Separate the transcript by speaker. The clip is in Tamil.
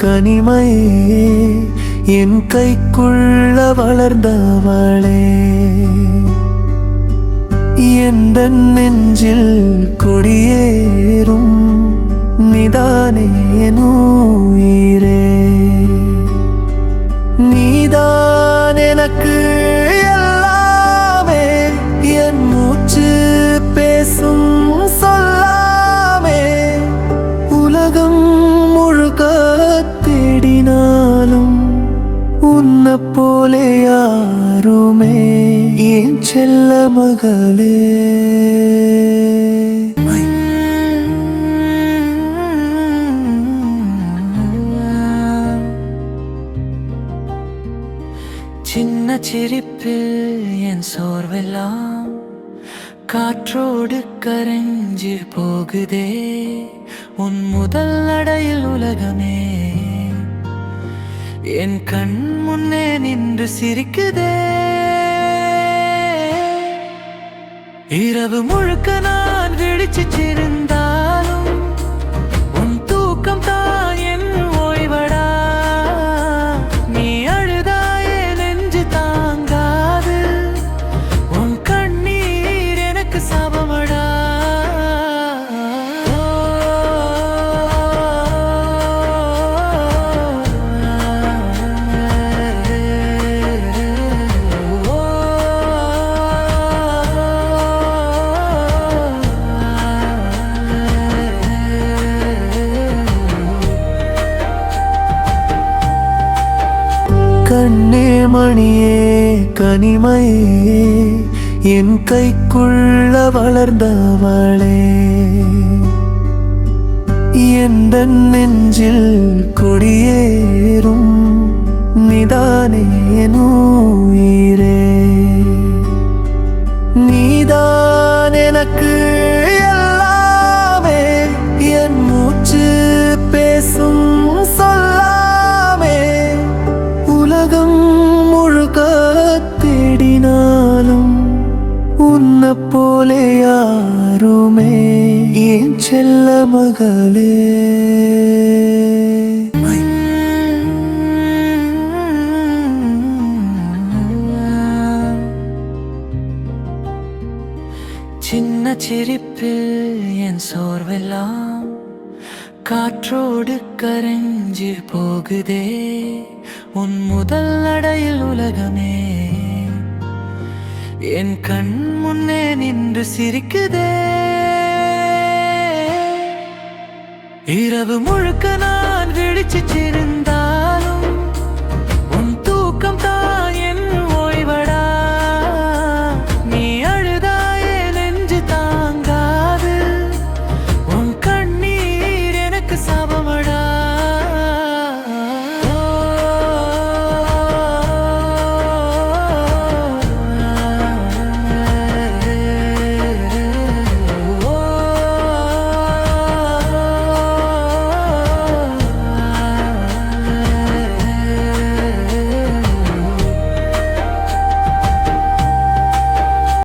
Speaker 1: கனிமையே என் கைக்குள்ள வளர்ந்தவளே எந்த நெஞ்சில் குடியேறும் நீதானே என் உயிரே நீதான் எனக்கு எல்லாமே என் மூச்சு பேசும் சொல்லாமே உலகம் முழுக்க தேடினாலும் உன்னை போலே யாருமே என் செல்ல மகளே
Speaker 2: சின்ன சிரிப்பில் என் சோர்வெல்லாம் காற்றோடு கரைஞ்சு போகுதே உன் முதல் நடையில் உலகமே என் கண் முன்னே நின்று சிரிக்குதே இரவு முழுக்க நான் விழிச்சிருந்தாலும் உன் தூக்கம் தான் என் ஓய்வடா நீ அழுதாயே நெஞ்சு தாங்காது உன் கண்ணீர் எனக்கு சாபமடா
Speaker 1: கண்ணே மணியே கனிமையே என் கைக்குள்ள வளர்ந்தவளே எந்த நெஞ்சில் குடியேறும் நீதானே என் உயிரே நீதான் எனக்கு எல்லாமே என் மூச்சு பேசும் சொல்லாமே உலகம் முழுக்க தேடினாலும் உன்னை போலே யாருமே என் செல்ல மகளே
Speaker 2: சின்ன சிரிப்பில் என் சோர்வெல்லாம் காற்றோடு கரைஞ்சு போகுதே உன் முதல் நடையில் உலகமே என் கண் முன்னே நின்று சிரிக்குதே இரவு முழுக்க நான் விழிச்சிருந்தா